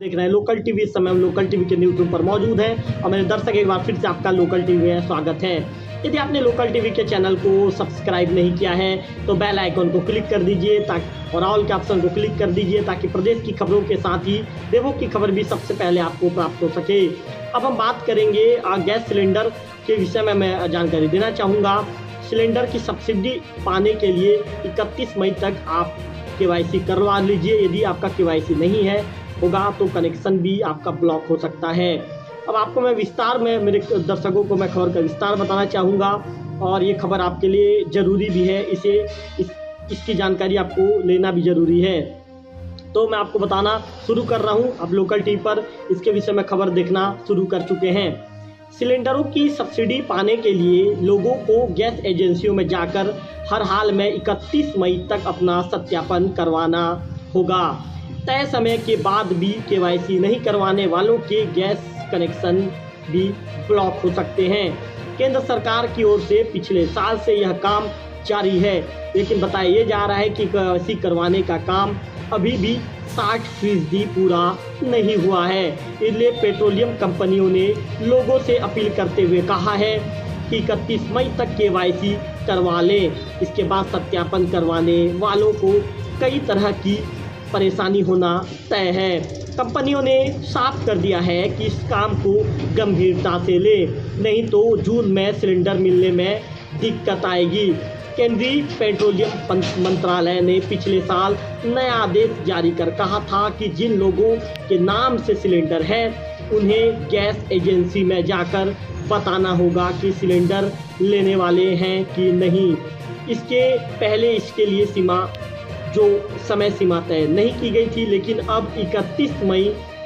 देख रहे हैं लोकल टीवी। इस समय हम लोकल टीवी के यूट्यूब पर मौजूद हैं और मेरे दर्शक एक बार फिर से आपका लोकल टीवी में स्वागत है। यदि आपने लोकल टीवी के चैनल को सब्सक्राइब नहीं किया है तो बेल आइकन को क्लिक कर दीजिए ताकि और ऑल के ऑप्शन को क्लिक कर दीजिए ताकि प्रदेश की खबरों के साथ ही देवों की खबर भी सबसे पहले आपको प्राप्त हो सके। अब हम बात करेंगे गैस सिलेंडर के विषय में मैं जानकारी देना चाहूँगा। सिलेंडर की सब्सिडी पाने के लिए 31 मई तक आप KYC करवा लीजिए। यदि आपका KYC नहीं है होगा तो कनेक्शन भी आपका ब्लॉक हो सकता है। अब आपको मैं विस्तार में मेरे दर्शकों को मैं खबर का विस्तार बताना चाहूँगा और ये खबर आपके लिए ज़रूरी भी है। इसकी जानकारी आपको लेना भी ज़रूरी है। तो मैं आपको बताना शुरू कर रहा हूँ। अब लोकल टीवी पर इसके विषय में खबर देखना शुरू कर चुके हैं। सिलेंडरों की सब्सिडी पाने के लिए लोगों को गैस एजेंसियों में जाकर हर हाल में 31 मई तक अपना सत्यापन करवाना होगा। तय समय के बाद भी KYC नहीं करवाने वालों के गैस कनेक्शन भी ब्लॉक हो सकते हैं। केंद्र सरकार की ओर से पिछले साल से यह काम जारी है, लेकिन बताया जा रहा है कि KYC करवाने का काम अभी भी 60% पूरा नहीं हुआ है। इसलिए पेट्रोलियम कंपनियों ने लोगों से अपील करते हुए कहा है कि 31 मई तक KYC करवा लें। इसके बाद सत्यापन करवाने वालों को कई तरह की परेशानी होना तय है। कंपनियों ने साफ कर दिया है कि इस काम को गंभीरता से ले, नहीं तो जून में सिलेंडर मिलने में दिक्कत आएगी। केंद्रीय पेट्रोलियम मंत्रालय ने पिछले साल नया आदेश जारी कर कहा था कि जिन लोगों के नाम से सिलेंडर है उन्हें गैस एजेंसी में जाकर बताना होगा कि सिलेंडर लेने वाले हैं कि नहीं। इसके पहले इसके लिए समय सीमा तय नहीं की गई थी, लेकिन अब 31 मई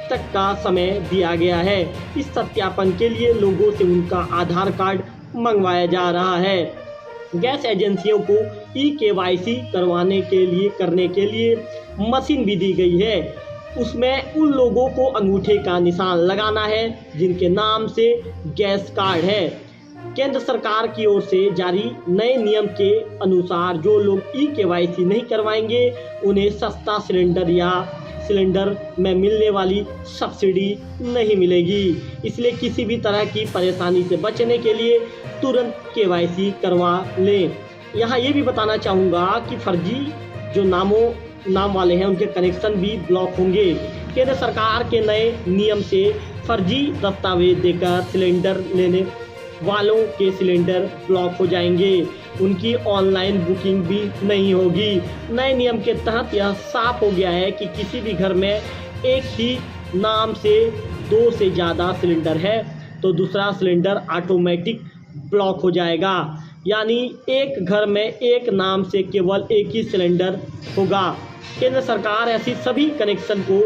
तक का समय दिया गया है। इस सत्यापन के लिए लोगों से उनका आधार कार्ड मंगवाया जा रहा है। गैस एजेंसियों को KYC करने के लिए मशीन भी दी गई है। उसमें उन लोगों को अंगूठे का निशान लगाना है जिनके नाम से गैस कार्ड है। केंद्र सरकार की ओर से जारी नए नियम के अनुसार जो लोग KYC नहीं करवाएंगे उन्हें सस्ता सिलेंडर या सिलेंडर में मिलने वाली सब्सिडी नहीं मिलेगी। इसलिए किसी भी तरह की परेशानी से बचने के लिए तुरंत KYC करवा लें। यहाँ ये भी बताना चाहूँगा कि फर्जी जो नाम वाले हैं उनके कनेक्शन भी ब्लॉक होंगे। केंद्र सरकार के नए नियम से फर्जी दस्तावेज देकर सिलेंडर लेने वालों के सिलेंडर ब्लॉक हो जाएंगे। उनकी ऑनलाइन बुकिंग भी नहीं होगी। नए नियम के तहत यह साफ हो गया है कि किसी भी घर में एक ही नाम से 2 से ज़्यादा सिलेंडर है तो दूसरा सिलेंडर ऑटोमेटिक ब्लॉक हो जाएगा। यानी एक घर में एक नाम से केवल एक ही सिलेंडर होगा। केंद्र सरकार ऐसी सभी कनेक्शन को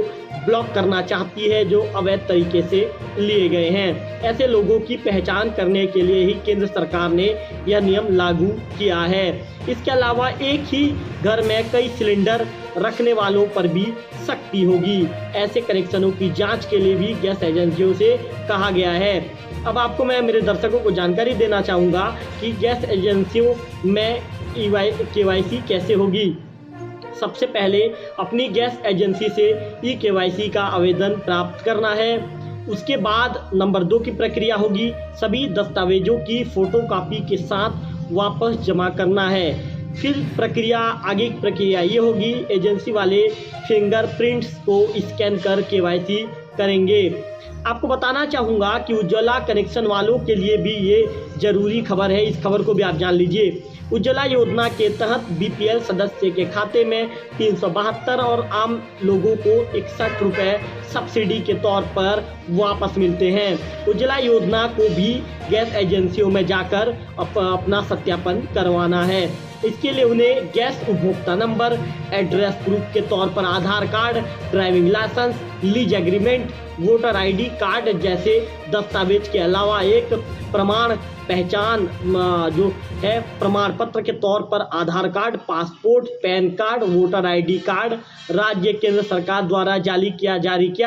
ब्लॉक करना चाहती है जो अवैध तरीके से लिए गए हैं। ऐसे लोगों की पहचान करने के लिए ही केंद्र सरकार ने यह नियम लागू किया है। इसके अलावा एक ही घर में कई सिलेंडर रखने वालों पर भी सख्ती होगी। ऐसे कनेक्शनों की जांच के लिए भी गैस एजेंसियों से कहा गया है। अब आपको मैं मेरे दर्शकों को जानकारी देना चाहूँगा कि गैस एजेंसियों में KYC कैसे होगी। सबसे पहले अपनी गैस एजेंसी से KYC का आवेदन प्राप्त करना है। उसके बाद नंबर 2 की प्रक्रिया होगी। सभी दस्तावेजों की फोटोकॉपी के साथ वापस जमा करना है। फिर आगे की प्रक्रिया ये होगी, एजेंसी वाले फिंगरप्रिंट्स को स्कैन कर KYC करेंगे। आपको बताना चाहूँगा कि उज्ज्वला कनेक्शन वालों के लिए भी ये ज़रूरी खबर है। इस खबर को भी आप जान लीजिए। उज्ज्वला योजना के तहत BPL सदस्य के खाते में 372 और आम लोगों को 61 रुपये सब्सिडी के तौर पर वापस मिलते हैं। उज्ज्वला योजना को भी गैस एजेंसियों में जाकर अपना सत्यापन करवाना है। इसके लिए उन्हें गैस उपभोक्ता नंबर, एड्रेस प्रूफ के तौर पर Aadhaar card, driving licence, lease agreement, voter ID card जैसे दस्तावेज के अलावा एक प्रमाण पहचान जो है प्रमाण पत्र के तौर पर Aadhaar card, passport, PAN card, voter ID card, राज्य केंद्र सरकार द्वारा जारी किया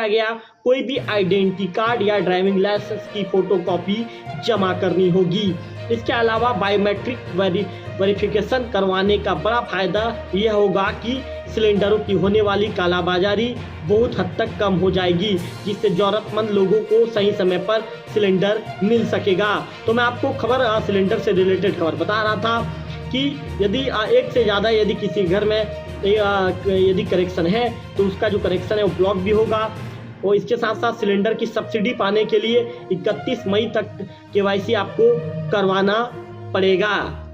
गया कोई भी आइडेंटिटी कार्ड या ड्राइविंग लाइसेंस की फोटोकॉपी जमा करनी होगी। इसके अलावा बायोमेट्रिक वेरिफिकेशन करवाने का बड़ा फायदा यह होगा कि सिलेंडरों की होने वाली कालाबाजारी बहुत हद तक कम हो जाएगी, जिससे ज़रूरतमंद लोगों को सही समय पर सिलेंडर मिल सकेगा। तो मैं आपको सिलेंडर से रिलेटेड खबर बता रहा था कि यदि एक से ज़्यादा यदि किसी घर में यदि कनेक्शन है तो उसका जो कनेक्शन है वो ब्लॉक भी होगा। और इसके साथ साथ सिलेंडर की सब्सिडी पाने के लिए 31 मई तक KYC आपको करवाना पड़ेगा।